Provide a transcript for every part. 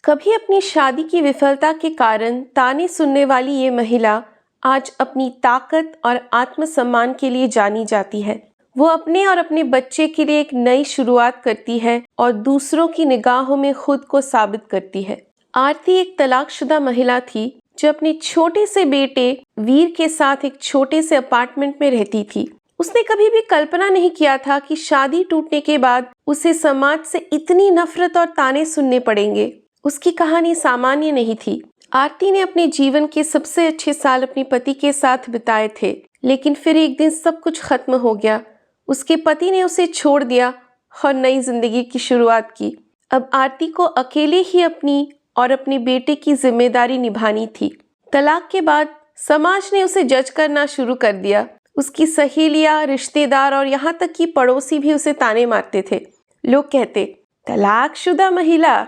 कभी अपनी शादी की विफलता के कारण ताने सुनने वाली ये महिला आज अपनी ताकत और आत्मसम्मान के लिए जानी जाती है। वो अपने और अपने बच्चे के लिए एक नई शुरुआत करती है और दूसरों की निगाहों में खुद को साबित करती है। आरती एक तलाकशुदा महिला थी जो अपने छोटे से बेटे वीर के साथ एक छोटे से अपार्टमेंट में रहती थी। उसने कभी भी कल्पना नहीं किया था कि शादी टूटने के बाद उसे समाज से इतनी नफरत और ताने सुनने पड़ेंगे। उसकी कहानी सामान्य नहीं थी। आरती ने अपने जीवन के सबसे अच्छे साल अपने पति के साथ बिताए थे, लेकिन फिर एक दिन सब कुछ खत्म हो गया। उसके पति ने उसे छोड़ दिया और नई जिंदगी की शुरुआत की। अब आरती को अकेले ही अपनी और अपने बेटे की जिम्मेदारी निभानी थी। तलाक के बाद समाज ने उसे जज करना शुरू कर दिया। उसकी सहेलियां, रिश्तेदार और यहाँ तक कि पड़ोसी भी उसे ताने मारते थे। लोग कहते, तलाकशुदा महिला,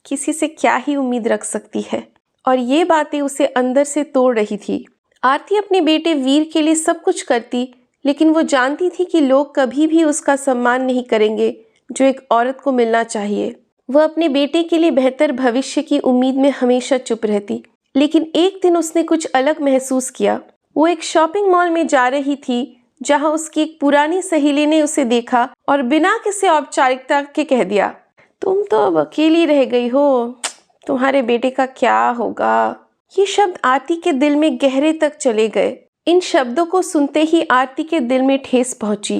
किसी से क्या ही उम्मीद रख सकती है। और ये बातें उसे अंदर से तोड़ रही थी। आरती अपने बेटे वीर के लिए सब कुछ करती, लेकिन वो जानती थी कि लोग कभी भी उसका सम्मान नहीं करेंगे जो एक औरत को मिलना चाहिए। वह अपने बेटे के लिए बेहतर भविष्य की उम्मीद में हमेशा चुप रहती। लेकिन एक दिन उसने कुछ अलग महसूस किया। वो एक शॉपिंग मॉल में जा रही थी जहां उसकी एक पुरानी सहेली ने उसे देखा और बिना किसी औपचारिकता के कह दिया, तुम तो अब अकेली रह गई हो, तुम्हारे बेटे का क्या होगा। ये शब्द आरती के दिल में गहरे तक चले गए। इन शब्दों को सुनते ही आरती के दिल में ठेस पहुंची।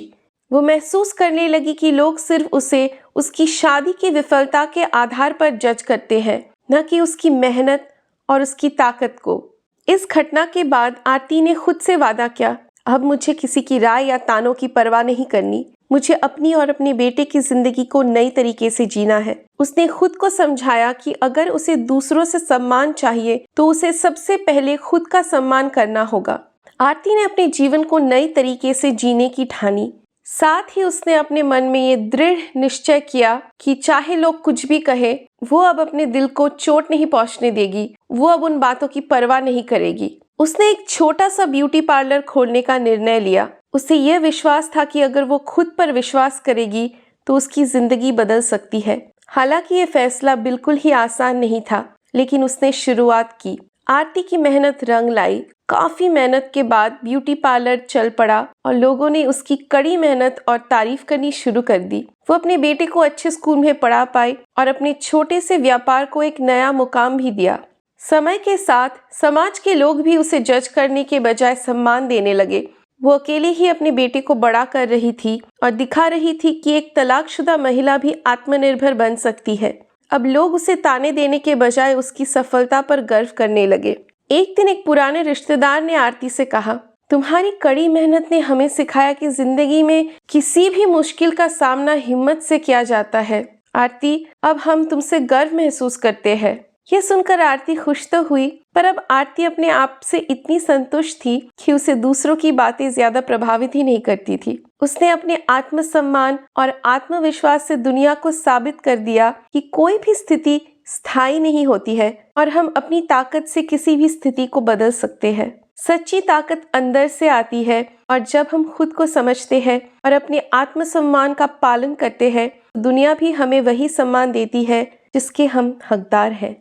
वो महसूस करने लगी कि लोग सिर्फ उसे उसकी शादी की विफलता के आधार पर जज करते हैं, न कि उसकी मेहनत और उसकी ताकत को। इस घटना के बाद आरती ने खुद से वादा किया, अब मुझे किसी की राय या तानों की परवाह नहीं करनी। मुझे अपनी और अपने बेटे की जिंदगी को नई तरीके से जीना है। उसने खुद को समझाया कि अगर उसे दूसरों से सम्मान चाहिए तो उसे सबसे पहले खुद का सम्मान करना होगा। आरती ने अपने जीवन को नई तरीके से जीने की ठानी। साथ ही उसने अपने मन में ये दृढ़ निश्चय किया कि चाहे लोग कुछ भी कहे, वो अब अपने दिल को चोट नहीं पहुंचने देगी। वो अब उन बातों की परवाह नहीं करेगी। उसने एक छोटा सा ब्यूटी पार्लर खोलने का निर्णय लिया। उसे यह विश्वास था कि अगर वो खुद पर विश्वास करेगी तो उसकी जिंदगी बदल सकती है। हालांकि ये फैसला बिल्कुल ही आसान नहीं था, लेकिन उसने शुरुआत की। आरती की मेहनत रंग लाई। काफी मेहनत के बाद ब्यूटी पार्लर चल पड़ा और लोगों ने उसकी कड़ी मेहनत और तारीफ करनी शुरू कर दी। वो अपने बेटे को अच्छे स्कूल में पढ़ा पाई और अपने छोटे से व्यापार को एक नया मुकाम भी दिया। समय के साथ समाज के लोग भी उसे जज करने के बजाय सम्मान देने लगे। वो अकेले ही अपने बेटे को बड़ा कर रही थी और दिखा रही थी कि एक तलाकशुदा महिला भी आत्मनिर्भर बन सकती है। अब लोग उसे ताने देने के बजाय उसकी सफलता पर गर्व करने लगे। एक दिन एक पुराने रिश्तेदार ने आरती से कहा, तुम्हारी कड़ी मेहनत ने हमें सिखाया कि जिंदगी में किसी भी मुश्किल का सामना हिम्मत से किया जाता है। आरती, अब हम तुमसे गर्व महसूस करते हैं। यह सुनकर आरती खुश तो हुई, पर अब आरती अपने आप से इतनी संतुष्ट थी कि उसे दूसरों की बातें ज्यादा प्रभावित ही नहीं करती थी। उसने अपने आत्मसम्मान और आत्मविश्वास से दुनिया को साबित कर दिया कि कोई भी स्थिति स्थायी नहीं होती है और हम अपनी ताकत से किसी भी स्थिति को बदल सकते हैं। सच्ची ताकत अंदर से आती है और जब हम खुद को समझते हैं और अपने आत्मसम्मान का पालन करते हैं, दुनिया भी हमें वही सम्मान देती है जिसके हम हकदार हैं।